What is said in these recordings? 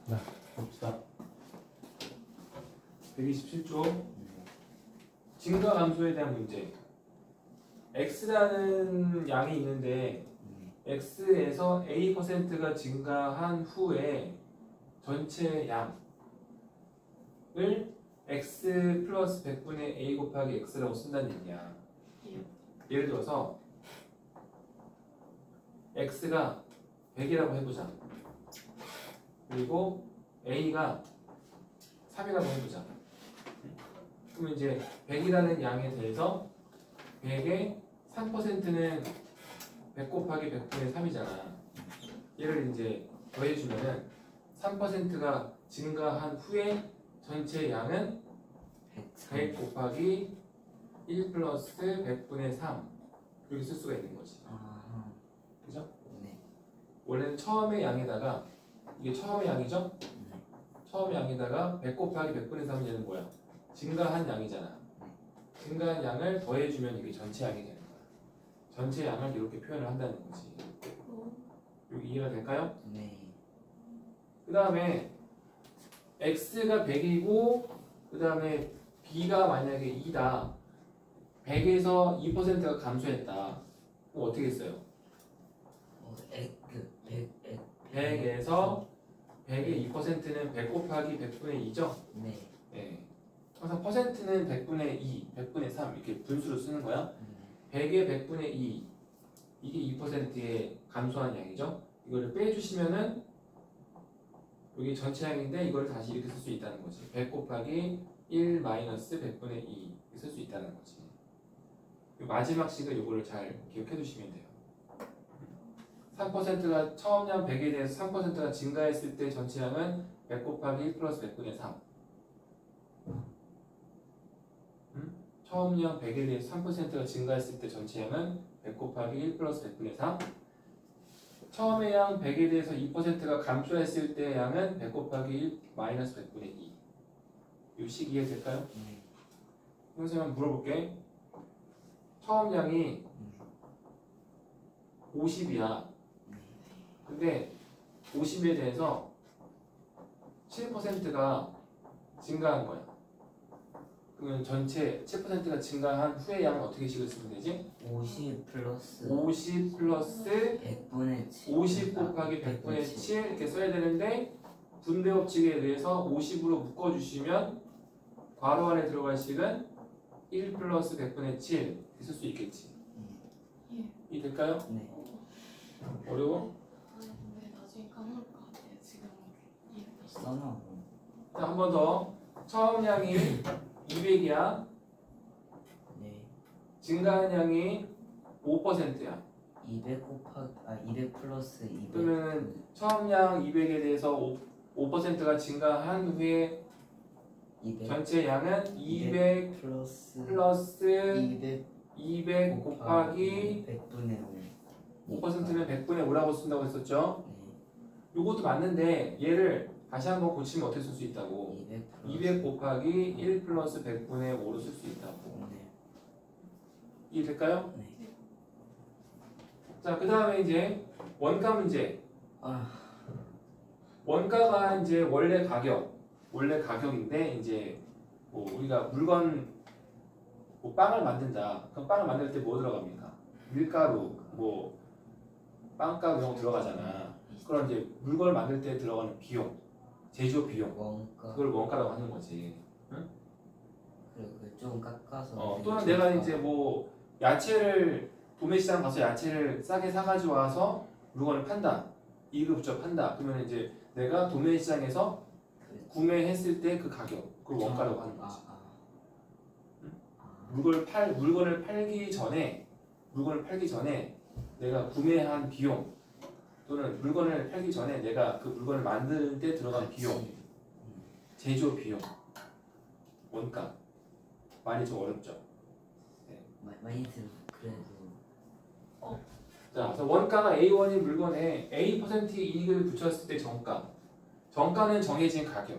네. 봅시다. 127조 증가 감소에 대한 문제. x라는 양이 있는데 x에서 a%가 증가한 후에 전체 양을 x 플러스 100분의 a 곱하기 x라고 쓴다는 얘기야. 예를 들어서 x가 100이라고 해보자. 그리고 a가 3이라고 해보자. 그러면 이제 100이라는 양에 대해서 100의 3%는 100 곱하기 100분의 3이잖아. 얘를 이제 더해주면은 3%가 증가한 후에 전체 양은 100 곱하기 1 플러스 100분의 3 이렇게 쓸 수가 있는 거지. 그죠? 네. 원래는 처음의 양에다가 이게 처음의 양이죠? 처음의 양에다가 100 곱하기 100분의 3이 되는 뭐야? 증가한 양이잖아. 증가한 양을 더해주면 이게 전체 양이 되는 거야. 전체 양을 이렇게 표현을 한다는 거지. 여기 이해가 될까요? 네. 그 다음에 x가 100이고 그 다음에 b가 만약에 2다. 100에서 2%가 감소했다. 그럼 어떻게 했어요? 100에서 100의 2%는 100 곱하기 100분의 2죠? 네. 네. 항상 퍼센트는 100분의 2, 100분의 3 이렇게 분수로 쓰는 거야. 100의 100분의 2 이게 2%의 감소한 양이죠. 이거를 빼주시면은 여기 전체 양인데 이걸 다시 이렇게 쓸 수 있다는 거지. 100 곱하기 1 마이너스 100분의 2 이렇게 쓸 수 있다는 거지. 마지막 식을 이거를 잘 기억해 두시면 돼요. 3%가 처음 양 100에 대해서 3%가 증가했을 때 전체 양은 100 곱하기 1 플러스 100분의 3. 처음 양 100에 대해서 3%가 증가했을 때 전체 양은 100 곱하기 1 플러스 100분의 3. 처음의 양 100에 대해서 2%가 감소했을 때 양은 100 곱하기 1 마이너스 100분의 2. 이 식 이해될까요? 선생님 물어볼게. 처음 양이 50이야. 근데 50에 대해서 7%가 증가한 거야. 그러면 전체 7%가 증가한 후의 양은 어떻게 식을 쓰면 되지? 50 플러스 50 플러스 100분의 7 50 곱하기 100분의 7 이렇게 써야 되는데 분배 법칙에 의해서 50으로 묶어주시면 괄호 안에 들어갈 식은 1 플러스 100분의 7 이렇게 쓸 수 있겠지. 이 될까요? 네. 어려워? 근데 나중에 까먹을 것 같아요. 지금 이해했어. 써놔. 자, 한 번 더. 처음 양이 200이야. 네. 증가한 양이 5%야. 200 곱하기 200 플러스 200. 그러면 처음 양 200에 대해서 5%가 증가한 후에 200 전체 양은 200 플러스 플러스 200 200 곱하기 100분의 5. 5%는 100분의 5라고 쓴다고 했었죠? 네. 요것도 맞는데 얘를 다시 한번 고치면 어떻게 쓸 수 있다고? 200 플러스 200 곱하기 1 플러스 100분의 5로 쓸 수 있다고. 네. 이해될까요? 네. 자, 그 다음에 이제 원가 문제. 아, 원가가 이제 원래 가격인데 이제 뭐 우리가 물건 뭐 빵을 만든다. 그럼 빵을 만들 때 뭐 들어갑니까? 밀가루, 뭐 빵가루 이런 거 들어가잖아. 그럼 이제 물건을 만들 때 들어가는 비용, 제조 비용, 원가. 그걸 원가라고 하는 거지. 응? 그리고 좀 깎아서. 또는 내가 이제 뭐 야채를 도매시장 가서 야채를 싸게 사가지고 와서 물건을 판다. 이익을 붙여 판다. 그러면 이제 내가 도매시장에서 구매했을 때 그 가격, 그걸 원가라고 하는 거지. 물건을 팔기 전에 내가 구매한 비용 또는 물건을 팔기 전에 내가 그 물건을 만드는 때 들어간 비용, 제조 비용, 원가. 말이 좀 어렵죠. 네. 많이 들어. 그래도. 자, 그래서 원가가 A1인 물건에 A%의 이익을 붙였을 때 정가는 정해진 가격.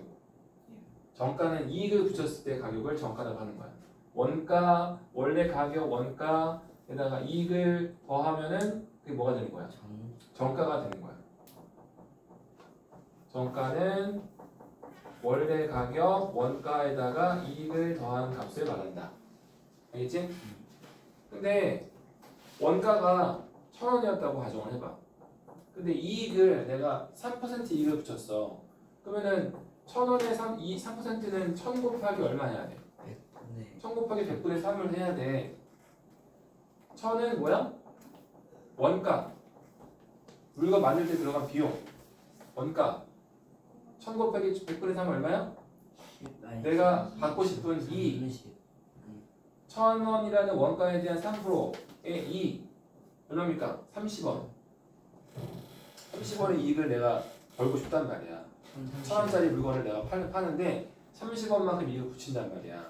정가는 이익을 붙였을 때 가격을 정가라고 하는 거야. 원가, 원래 가격, 원가에다가 이익을 더하면은 그게 뭐가 되는 거야? 정가가 되는 거야. 정가는 원래 가격 원가에다가 이익을 더한 값을 말한다. 알겠지? 근데 원가가 1,000원이었다고 가정을 해봐. 근데 이익을 내가 3% 이익을 붙였어. 그러면은 1,000원에 3%는 1,000 곱하기 얼마 해야 돼? 100분의 1,000 곱하기 100분의 3을 해야 돼. 1,000은 뭐야? 원가. 물건 만들 때 들어간 비용. 원가. 1,000 곱하기 100분의 3은 얼마야? 내가 받고 싶은 이익. 1,000원이라는 원가에 대한 3%의 이익. 얼마입니까? 30원. 30원의 이익을 내가 벌고 싶단 말이야. 1,000원짜리 물건을 내가 파는데 30원만큼 이익을 붙인단 말이야.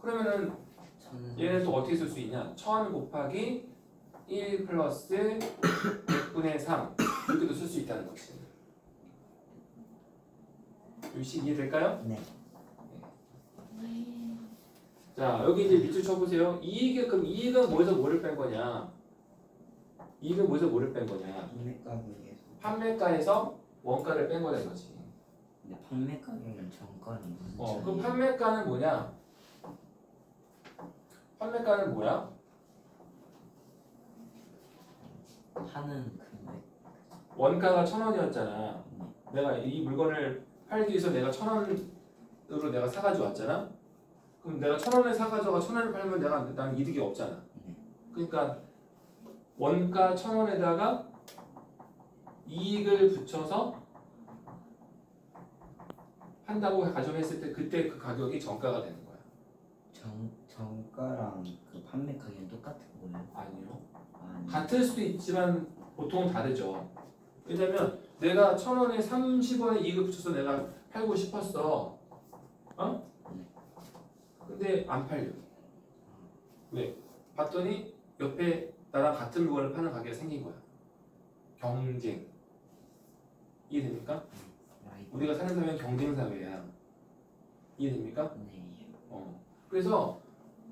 그러면은 얘는 또 어떻게 쓸 수 있냐? 1,000 곱하기 1 플러스 100분의 3 이렇게도 쓸 수 있다는 거지. 유식 이해될까요? 네. 네. 자 여기 이제 밑줄 쳐보세요. 그럼 이익은 뭐에서 뭐를 뺀 거냐? 이익은 뭐에서 뭐를 뺀 거냐? 판매 가격에서 판매가에서 원가를 뺀 거라는 거지. 근데 판매 가격은 정가는 무슨 그럼 차이야? 판매가는 뭐냐? 판매가는 뭐야? 파는 금액 원가가 1,000원이었잖아. 내가 이 물건을 팔기 위해서 내가 1,000원으로 내가 사가지고 왔잖아. 그럼 내가 1,000원에 사가지고 1,000원을 팔면 나는 이득이 없잖아. 그러니까 원가 1,000원에다가 이익을 붙여서 한다고 가정했을 때 그때 그 가격이 정가가 되는 거야. 정가랑 그 판매 가격은 똑같은 거예요? 아니요. 아니. 같을 수도 있지만 보통은 다르죠. 왜냐면 내가 1,000원에 30원의 이익을 붙여서 내가 팔고 싶었어. 근데 안 팔려. 왜? 봤더니 옆에 나랑 같은 물건을 파는 가게가 생긴 거야. 경쟁. 이해됩니까? 우리가 사는 사회는 경쟁 사회야. 이해됩니까? 네. 그래서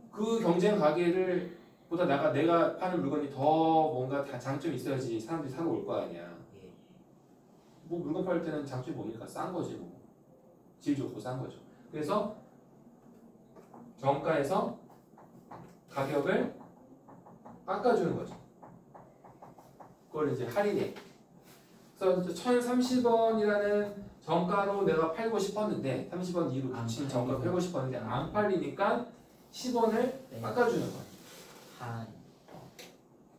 그 경쟁 가게를 보다 내가 파는 물건이 더 뭔가 다 장점이 있어야지 사람들이 사러 올 거 아니야. 예. 뭐 물건 팔 때는 장점이 뭐니까 싼 거지 뭐. 질 좋고 싼 거죠. 그래서 정가에서 가격을 깎아주는 거죠. 그걸 이제 할인해. 그래서 1,030원이라는 정가로 내가 팔고 싶었는데 30원 이익을 붙인 정가 팔고 싶었는데 안 팔리니까 10원을 깎아주는 거야. 한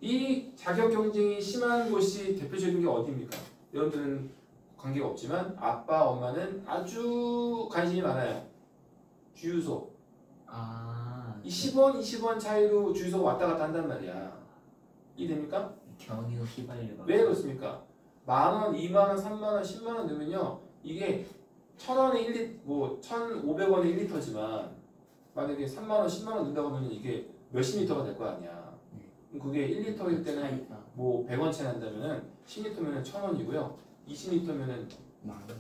이 자격 경쟁이 심한 곳이 대표적인 게 어디입니까? 여러분들은 관계가 없지만 아빠, 엄마는 아주 관심이 많아요. 주유소. 이 10원, 20원 차이로 주유소 왔다 갔다 한단 말이야. 이해됩니까? 경유 휘발유가 왜 그렇습니까? 10,000원, 20,000원, 30,000원, 10만원 넣으면요 이게 1,000원에 1리, 뭐 1,500원에 1리터지만 만약에 3만원, 10만원 넣는다고 하면 이게 몇십 리터가 될 거 아니야. 그럼 그게 1리터일 때는 차이가 뭐 100원 차이 난다면은 10리터면은 1,000원이고요. 20리터면은 많이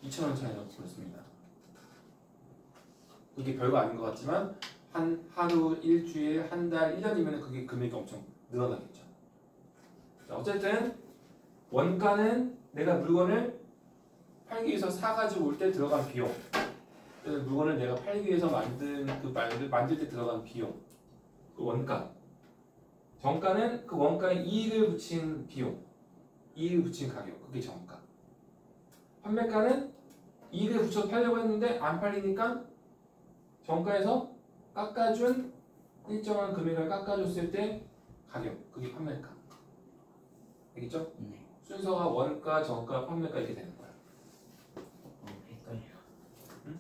2,000원 차이 나고 그렇습니다. 이게 별거 아닌 것 같지만 한 하루, 일주일, 한 달, 1년이면 그게 금액이 엄청 늘어나겠죠. 자, 어쨌든 원가는 내가 물건을 팔기 위해서 사가지고 올 때 들어간 비용, 물건을 내가 팔기 위해서 만들 때 들어간 비용, 그 원가. 정가는 그 원가에 이익을 붙인 비용, 이익을 붙인 가격, 그게 정가. 판매가는 이익을 붙여서 팔려고 했는데 안 팔리니까 정가에서 깎아준 일정한 금액을 깎아줬을 때 가격, 그게 판매가. 알겠죠? 네. 순서가 원가, 정가, 판매가 이렇게 되는 거야. 헷갈려. 응?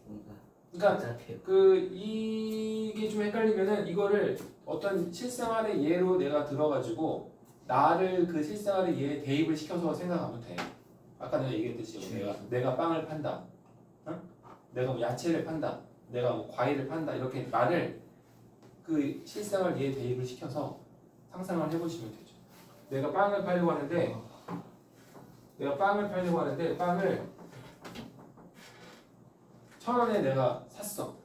뭔가 그러니까 복잡해요. 이게 좀 헷갈리면은 이거를 어떤 실생활의 예로 내가 들어가지고 나를 그 실생활의 예에 대입을 시켜서 생각하면 돼. 아까 내가 얘기했듯이 내가 빵을 판다, 내가 뭐 야채를 판다, 내가 뭐 과일을 판다 이렇게 나를 그 실생활 예에 대입을 시켜서 상상을 해보시면 되죠. 내가 빵을 팔려고 하는데 빵을 1,000원에 내가 샀어.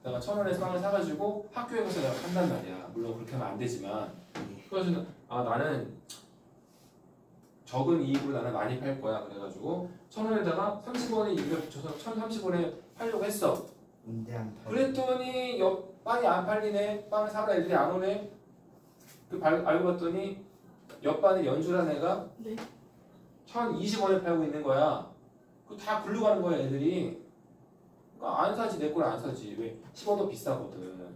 내가 1,000원에 빵을 사가지고 학교에 가서 내가 판단 말이야. 물론 그렇게 하면 안 되지만. 그래서 나는 적은 이익으로 나는 많이 팔 거야. 그래가지고 1,000원에다가 30원에 이익을 붙여서 1,030원에 팔려고 했어. 근데 안 팔. 그랬더니 빵이 안 팔리네. 빵 사러 애들이 안 오네. 알고 봤더니 옆반에 연주란 애가 네. 1,020원에 팔고 있는 거야. 그거 다 굴러 가는 거야 애들이. 그러니까 안 사지. 내 걸 안 사지. 왜? 10원 더 비싸거든.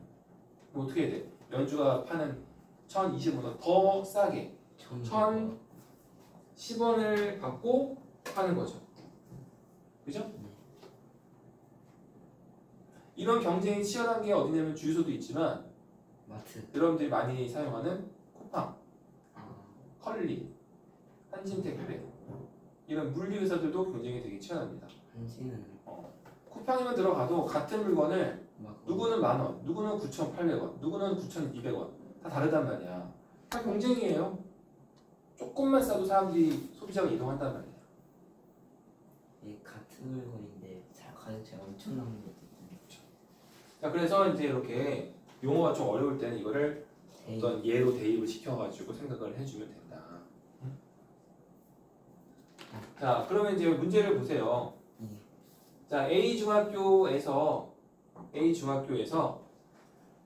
뭐 어떻게 해야 돼? 연주가 파는 1,020원보다 더 싸게 1,010원을 받고 파는 거죠. 그죠? 이런 경쟁이 치열한 게 어디냐면 주유소도 있지만 마트. 여러분들이 많이 사용하는 쿠팡, 아, 컬리, 한진택배 이런 물류회사들도 경쟁이 되게 치열합니다. 한지는 쿠팡이면 들어가도 같은 물건을 막 누구는 10,000원, 누구는 9,800원, 누구는 9,200원 다 다르단 말이야. 다 경쟁이에요. 조금만 싸도 사람들이 소비자가 이동한단 말이야. 이 같은 물건인데 가격 차이 엄청 나는 것도 있죠. 자, 그래서 이제 이렇게 용어가 좀 어려울 때는 이거를 대입. 어떤 예로 대입을 시켜가지고 생각을 해주면 된다. 자, 그러면 이제 문제를 보세요. 자, A 중학교에서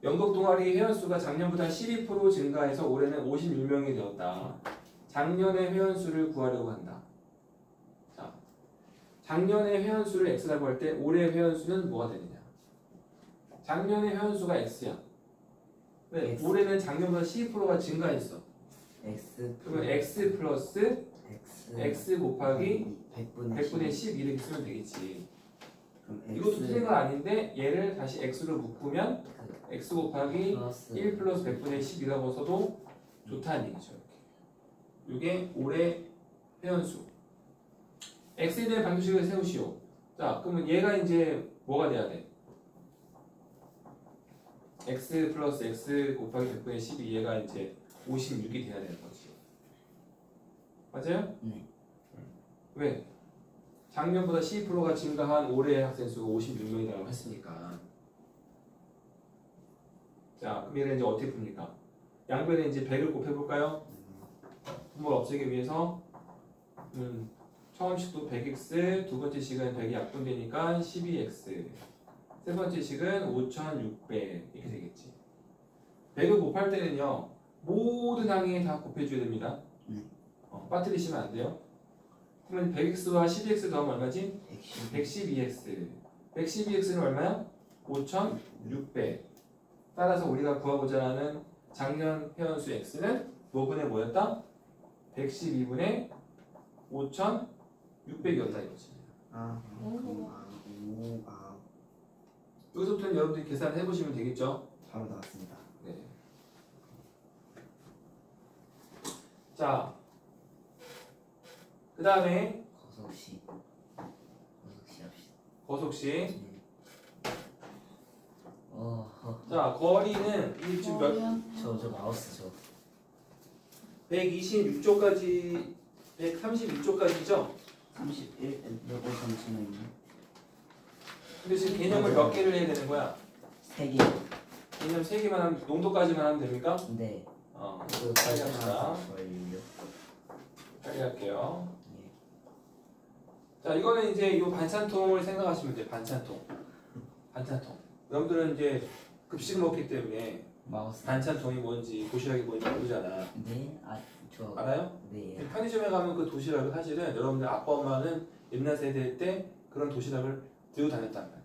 연극 동아리 회원수가 작년보다 12% 증가해서 올해는 56명이 되었다. 작년의 회원수를 구하려고 한다. 자, 작년의 회원수를 X라고 할 때 올해 회원수는 뭐가 되느냐? 작년의 회원수가 X야. 왜? X. 올해는 작년보다 12%가 증가했어. X 그러면 X 플러스 X X 곱하기 100분의 100분의 10 이렇게 쓰면 되겠지. 그럼 이것도 틀린 건 아닌데 얘를 다시 X로 묶으면 X 곱하기 플러스 1 플러스 100분의 10이라고 써도 좋다는 얘기죠. 이게 올해 회원수. X에 대한 방정식을 세우시오. 자, 그러면 얘가 이제 뭐가 돼야 돼? X 플러스 X 곱하기 100분의 10이 얘가 이제 56이 돼야 되는 거지. 맞아요? 네. 왜? 작년보다 12%가 증가한 올해 학생 수가 56명이라고 했으니까. 자, 그럼 얘를 이제 어떻게 풉니까? 양변에 이제 100을 곱해볼까요? 분모를 없애기 위해서 처음 식도 100x, 두 번째 식은 100이 약분되니까 12x, 세 번째 식은 5600 이렇게 되겠지. 100을 곱할 때는요 모든 항에 다 곱해줘야 됩니다. 빠뜨리시면 안 돼요. 그러면 100x와 12x 더하면 얼마지? 112x. 112x는 얼마야? 5600. 따라서 우리가 구하고자 하는 작년 회원수 x는 뭐분의 뭐였다? 112분의 5600이었다 이거지. 여기서부터는 여러분들이 계산을 해보시면 되겠죠? 바로 나왔습니다. 네. 자, 그 다음에 거석시 합시다. 거속식. 네. 자, 거리는 이 지금 몇? 저 마우스 저 126조까지 132조까지죠? 31 몇번 잠시만요. 근데 지금 개념을 몇 개를 해야 되는 거야? 3개. 개념 3개만 하면 농도까지만 하면 됩니까? 네. 그 빨리 합시다. 걸려. 빨리 할게요. 예. 자, 이거는 이제 이 반찬통을 생각하시면 돼요. 반찬통. 여러분들은 이제 급식 먹기 때문에 마우스. 반찬통이 뭔지 도시락이 뭔지 모르잖아. 네. 저 알아요? 네. 편의점에 가면 그 도시락을 사실은 여러분들 아빠 엄마는 옛날 세대 때 그런 도시락을 들고 다녔단 말이야.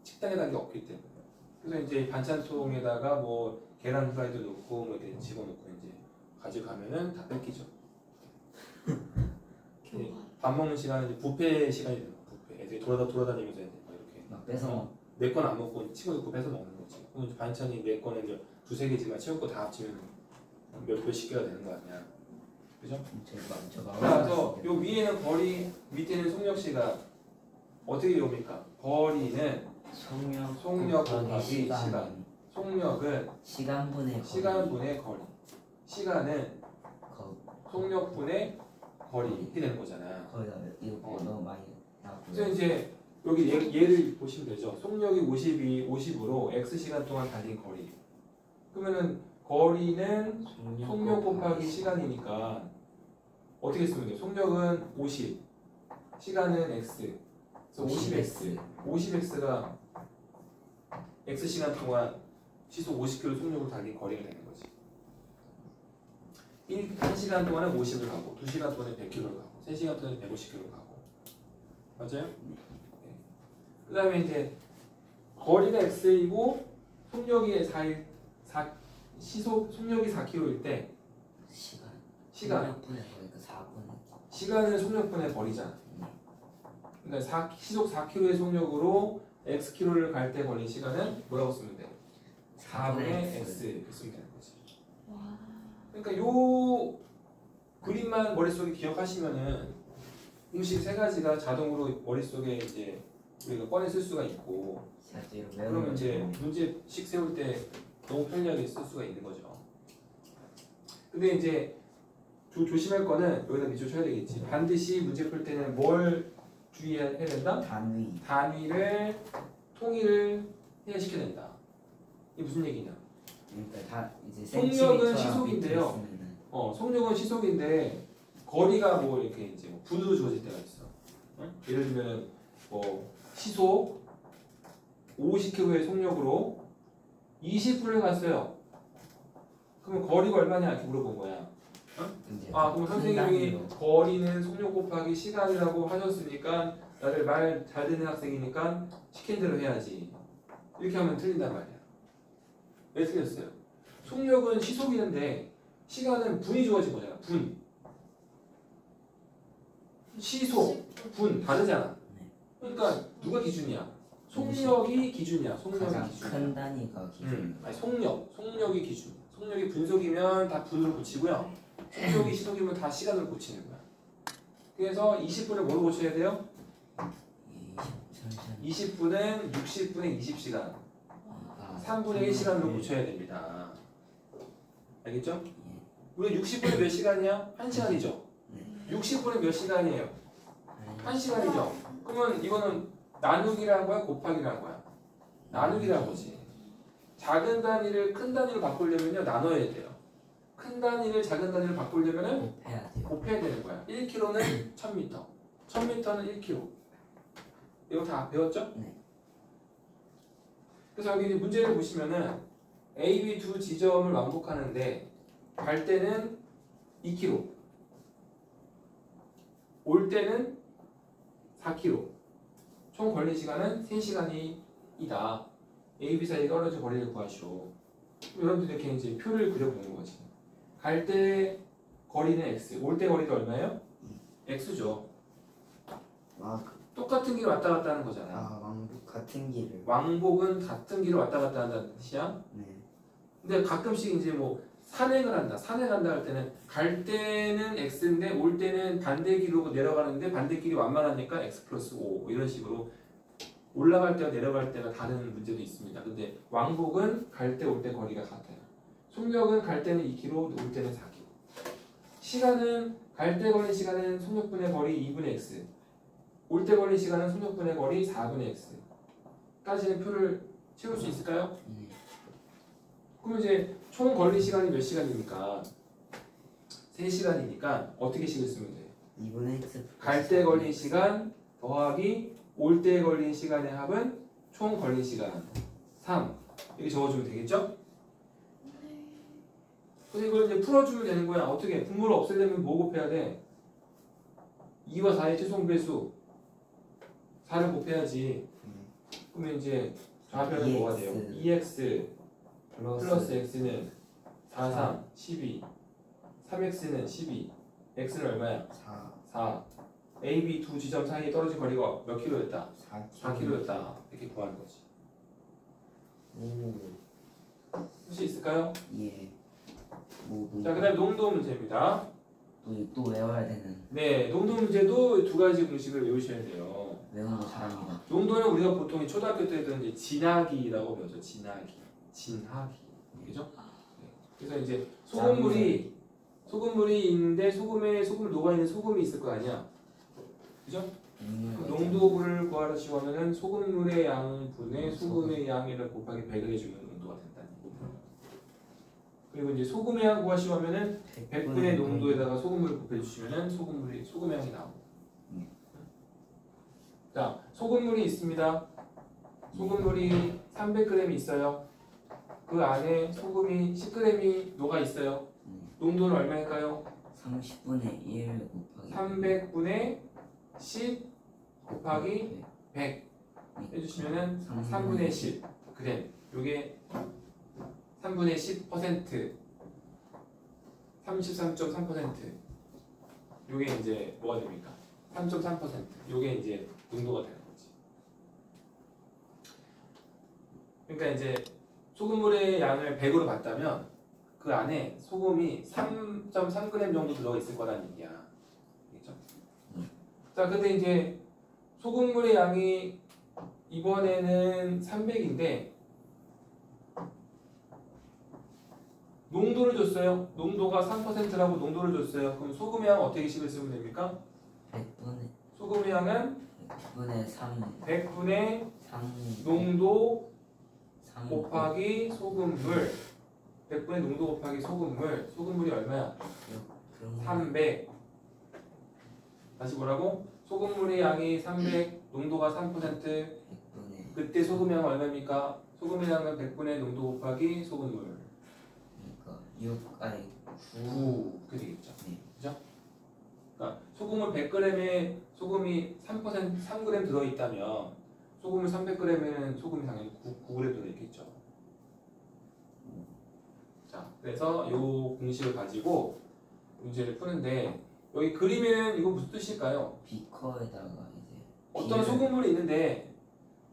식당에 단 게 없기 때문에. 그래서 이제 반찬통에다가 뭐 계란 후라이도 넣고 뭐 이렇게 집어넣고 이제 가져가면은 다 뺏기죠. 이렇게 밥 먹는 시간은 이제 뷔페 시간이 되는 거야. 뷔페. 애들이 돌아다니면서 이제 막 이렇게 막 뺏어. 내 건 안 먹고 친구들 거 뺏어 먹는 거지. 그럼 이제 반찬이 내 거는 이제 2-3개지만 채울 거 다 합치면 몇십 개가 되는 거 아니야. 그죠? 저 마우스. 그래서 요 위에는 거리, 밑에는 속력 시간. 어떻게 옵니까? 거리는 속력 곱하기 시간. 속력은 시간분의 시간분의 거리. 시간은 거 속력분의 거리 이렇게 되는 거잖아. 거기다 이거 너무 많이 그래서 나왔고요. 이제 여기 얘를 보시면 되죠. 속력이 50으로 x 시간 동안 달린 거리. 그러면은 거리는 속력 곱하기 시간이니까 어떻게 쓰면 돼요? 속력은 50, 시간은 x. 그래서 50x. 50x가 x 시간 동안 시속 50km 속력으로 달린 거리가 되는 거지. 1시간 동안은 50을 가고 2시간 동안에 100km를 가고 3시간 동안에 150km를 가고 맞아요? 네. 그 다음에 이제 거리가 x이고 속력이 4, 속력이 4km일 때 시간 분의 거니까 4분. 시간은 속력분의 거리잖아. 그러니까 시속 4km의 속력으로 xkm를 갈 때 걸린 시간은 뭐라고 쓰면 돼? 4분의 x 이렇게 쓰면 되는 거지. 와. 그러니까 요 그림만 머릿속에 기억하시면은 공식 세 가지가 자동으로 머릿속에 이제 우리가 꺼내 쓸 수가 있고 그러면 이제 문제식 세울 때 너무 편리하게 쓸 수가 있는 거죠. 근데 이제 조심할 거는 여기다 밑줄 쳐야 되겠지. 반드시 문제 풀 때는 뭘 주의해야 된다? 단위를 통일을 시켜야 된다. 이게 무슨 얘기냐? 그러니까 다 이제 속력은 시속인데요. 속력은 시속인데 거리가 뭐 이렇게 이제 뭐 분으로 주어질 때가 있어. 예를 들면 뭐 시속 50km의 속력으로 20분을 갔어요. 그러면 거리가 얼마냐 이렇게 물어본 거야. 그럼 선생님이 거리는 속력 곱하기 시간이라고 하셨으니까 나를 말 잘 듣는 학생이니까 시킨 대로 해야지. 이렇게 하면 틀린단 말이야. 왜 틀렸어요? 속력은 시속이는데 시간은 분이 주어진 거잖아. 분. 시속, 분 다르잖아. 그러니까 누가 기준이야? 속력이 기준이야. 속력이 기준. 큰 단위가 기준. 아니 속력이 기준. 속력이 분속이면 다 분으로 고치고요. 속력이 시속이면 다 시간으로 고치는 거야. 그래서 20분을 뭐로 고쳐야 돼요? 20분은 60분의 20시간. 3분의 1시간으로 고쳐야 됩니다. 알겠죠? 우리 60분에 몇 시간이야? 1시간이죠? 60분에 몇 시간이에요? 1시간이죠? 그러면 이거는 나누기라는 거야? 곱하기라는 거야? 나누기라는 거지. 작은 단위를 큰 단위로 바꾸려면요 나눠야 돼요. 큰 단위를 작은 단위로 바꾸려면은 곱해야 되는 거야. 1km는 1000m, 1000m는 1km. 이거 다 배웠죠? 네. 그래서 여기 문제를 보시면은 A, B 두 지점을 왕복하는데 갈 때는 2km, 올 때는 4km. 총 걸린 시간은 3시간이다. A, B 사이 떨어진 거리를 구하시오. 여러분들 이렇게 이제 표를 그려보는 거지. 갈 때 거리는 x, 올 때 거리가 얼마예요? x죠. 똑같은 길 왔다 갔다 하는 거잖아. 왕복 같은 길을. 왕복은 같은 길을 왔다 갔다 한다는 뜻이야. 네. 근데 가끔씩 이제 뭐 산행을 한다. 산행한다 할 때는 갈 때는 x인데 올 때는 반대 길로 내려가는데 반대 길이 완만하니까 x 플러스 5 이런 식으로 올라갈 때와 내려갈 때가 다른 문제도 있습니다. 근데 왕복은 갈 때 올 때 거리가 같아요. 속력은 갈 때는 2km, 올 때는 4km. 시간은 갈 때 걸린 시간은 속력분의 거리 2분의 x, 올 때 걸린 시간은 속력분의 거리 4분의 x 까지는 표를 채울 수 있을까요? 그럼 이제 총 걸린 시간이 몇 시간입니까? 3시간이니까 어떻게 식을 쓰면 돼요? 2분의 x. 갈 때 걸린 시간 더하기 올 때 걸린 시간의 합은 총 걸린 시간 3 이렇게 적어주면 되겠죠? 그래서 이걸 이제 풀어주면 되는 거야. 어떻게? 분모를 없애려면 뭐 곱해야 돼? 2와 4의 최종 배수 4를 곱해야지. 그러면 이제 좌변은 뭐가 돼요? 2x 플러스 x는 4, 3, 12 3x는 12 x는 얼마야? 4 A, B 두 지점 사이에 떨어진 거리가 몇 킬로였다? 4킬로였다. 이렇게 구하는 거지. 할 수 있을까요? 예. 자, 그 다음에 농도 문제입니다. 또 외워야 되는. 네, 농도 문제도 두 가지 공식을 외우셔야 돼요. 외우는 거 잘합니다. 농도는 우리가 보통 초등학교 때 했던 이제 진하기라고 배웠죠. 진하기. 그죠? 네. 그래서 이제 소금물이 있는데 소금에 소금 녹아 있는 소금이 있을 거 아니야. 그죠? 그 농도를 구하시고 하면은 소금물의 양분의 소금의 양이를 곱하기 100을 해주면 농도가 된다는 거예요. 그리고 이제 소금의 양 구하시고 하면은 100분의 농도에다가 소금물을 곱해주시면은 소금의 양이 나오고. 자, 소금물이 있습니다. 소금물이 300g이 있어요. 그 안에 소금이 10g이 녹아 있어요. 농도는 얼마일까요? 30분의 1 곱하기 300분의 10 곱하기 100 해주시면은 3분의 10 g. 요게 3분의 10% 33.3%. 요게 이제 뭐가 됩니까? 3.3%. 요게 이제 농도가 되는 거지. 그러니까 이제 소금물의 양을 100으로 봤다면 그 안에 소금이 3.3g 정도 들어가 있을 거라는 얘기야. 알겠죠? 자, 근데 이제 소금물의 양이 이번에는 300인데 농도를 줬어요. 농도가 3%라고 농도를 줬어요. 그럼 소금의 양은 어떻게 식을 쓰면 됩니까? 100분의 소금의 양은 100분의 3 100분의 3 농도 3 곱하기 소금물. 100분의 농도 곱하기 소금물. 소금물이 얼마야? 300. 다시 뭐라고? 소금물의 양이 300, 농도가 3%. 100분의 그때 소금의 양은 얼마입니까? 소금의 양은 100분의 농도 곱하기 소금물. 그러니까 6 아니 9. 그렇게 되겠죠. 네. 그죠? 그러니까 소금을 100g에 소금이 3g 들어있다면 소금을 300g에는 소금이 당연히 9g 들어있겠죠. 자, 그래서 이 공식을 가지고 문제를 푸는데 여기 그림에는 이거 무슨 뜻일까요? 비커에다가 이제 어떤 소금물이 있는데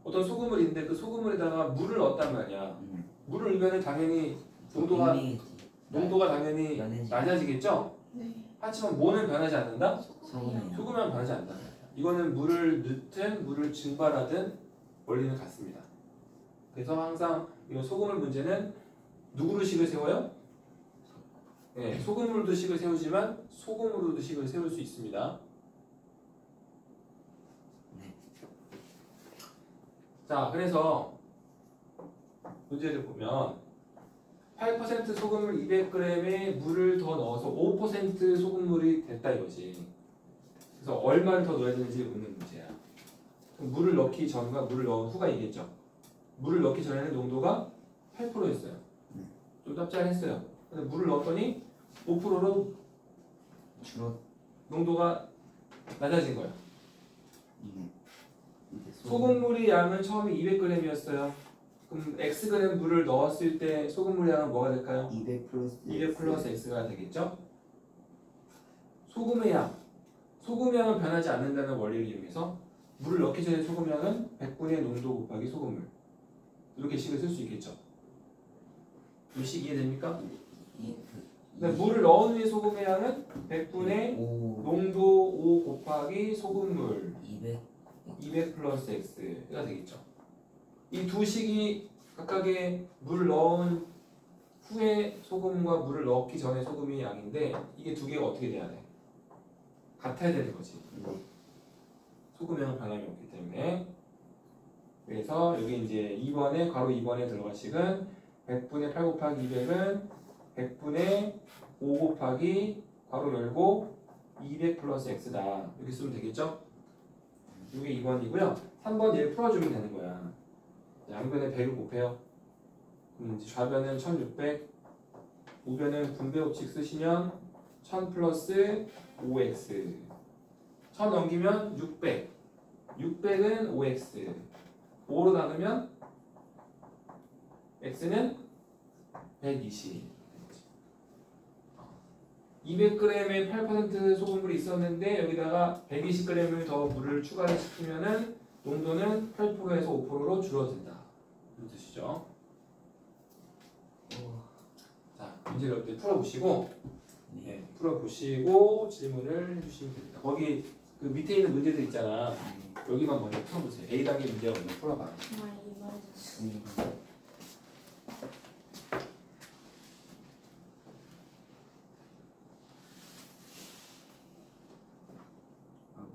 그 소금물에다가 물을 넣었단 말이야. 물을 넣으면 당연히 농도가 당연히 연해지. 낮아지겠죠? 네. 하지만 뭐는 변하지 않는다? 소금이 소금은 변하지 않는다. 이거는 물을 넣든 물을 증발하든 원리는 같습니다. 그래서 항상 이런 소금물 문제는 누구로 식을 세워요? 네, 소금물도 식을 세우지만 소금으로도 식을 세울 수 있습니다. 네. 자, 그래서 문제를 보면 8% 소금물 200g에 물을 더 넣어서 5% 소금물이 됐다 이거지. 그래서 얼마를 더 넣어야 되는지 묻는 문제야. 그럼 물을 넣기 전과 물을 넣은 후가 이겠죠. 물을 넣기 전에는 농도가 8%였어요. 좀 짭짤했어요. 근데 물을 넣었더니 5%로 주로 농도가 낮아진 거예요. 이제 소금물의 양은 처음에 200g이었어요. 그럼 Xg 물을 넣었을 때 소금물의 양은 뭐가 될까요? 200 플러스 200 플러스 X가 되겠죠? 소금의 양은 변하지 않는다는 원리를 이용해서 물을 넣기 전에 소금 양은 100분의 농도 곱하기 소금물. 이렇게 식을 쓸 수 있겠죠? 이 식 이해됩니까? 그러니까 물을 넣은 후에 소금의 양은 100분의 5 농도 5 곱하기 소금물 200 플러스 X가 되겠죠. 이 두 식이 각각의 물을 넣은 후에 소금과 물을 넣기 전에 소금의 양인데 이게 두 개가 어떻게 돼야 돼? 같아야 되는 거지. 소금의 양은 변함이 없기 때문에. 그래서 여기 이제 2번에 괄호 2번에 들어갈 식은 100분의 8 곱하기 200은 100분의 5 곱하기 괄호 열고 200 플러스 X다. 이렇게 쓰면 되겠죠? 이게 2번이고요. 3번 얘를 풀어주면 되는 거야. 양변에 100을 곱해요. 그럼 이제 좌변은 1600, 우변은 분배 법칙 쓰시면 1000 플러스 5x 1000 넘기면 600, 600은 5x 5로 나누면 x는 120. 200g에 8% 소금물이 있었는데 여기다가 120g을 더 물을 추가를 시키면은 농도는 8%에서 5%로 줄어든다. 이런 뜻이죠. 자, 문제를 어때 풀어보시고, 네, 풀어보시고 질문을 해주시면 됩니다. 거기 그 밑에 있는 문제들 있잖아. 여기만 먼저 풀어보세요. A 단계 문제 먼저 풀어봐. 정말 이거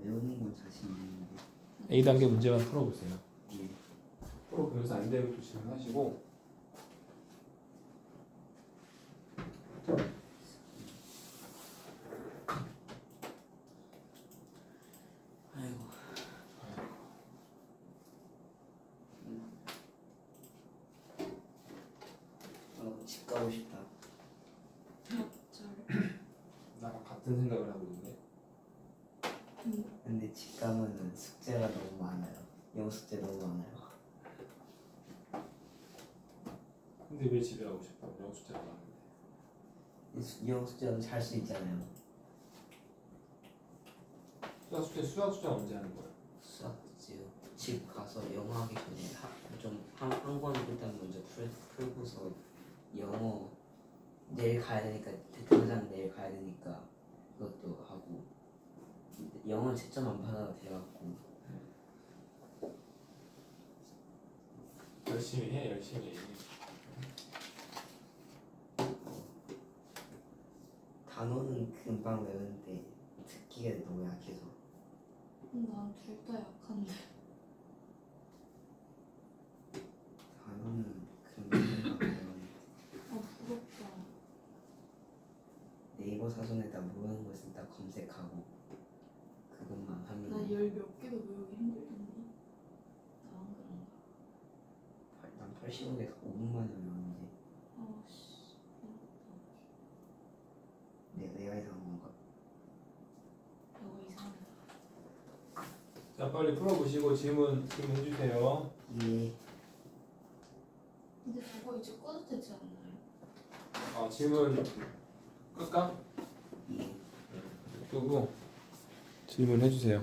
외우는 건 자신 있는데 A 단계 문제만 풀어보세요. 예. 풀어보면서 안 되면 또 질문하시고. 같은 생각을 하고 있네. 근데 집 가면은 숙제가 너무 많아요. 영어 숙제 너무 많아요. 근데 왜 집에 가고 싶어? 영어 숙제가 많은데. 영어 숙제는 잘 수 있잖아요. 수학 숙제 언제 하는 거야? 수학 숙제요. 집 가서 영어 하기 전에 좀한 권 일단 먼저 풀고서 영어 내일 가야 되니까 당장 내일 가야 되니까 그것도 하고 영어 채점 안 받아도 돼갖고 열심히 해, 열심히 해. 단어는 금방 외우는데 듣기가 너무 약해서 난 둘 다 약한데. 단어는 금방 외우는데 아 부럽다. 네이버 사전에다 모르는 것을 딱 검색하고 그것만 나 하면 열 몇 개도 외우기 힘들던데. 나만 그런가? 난 80억에서 5분 만에 외우는데 아씨. 내가 이상한 건가? 너가 이상하다. 자, 빨리 풀어보시고 질문 해주세요. 예. 근데 저거 이제 꺼도 되지 않나요? 질문 끌까? 예. 끄고 질문 해주세요.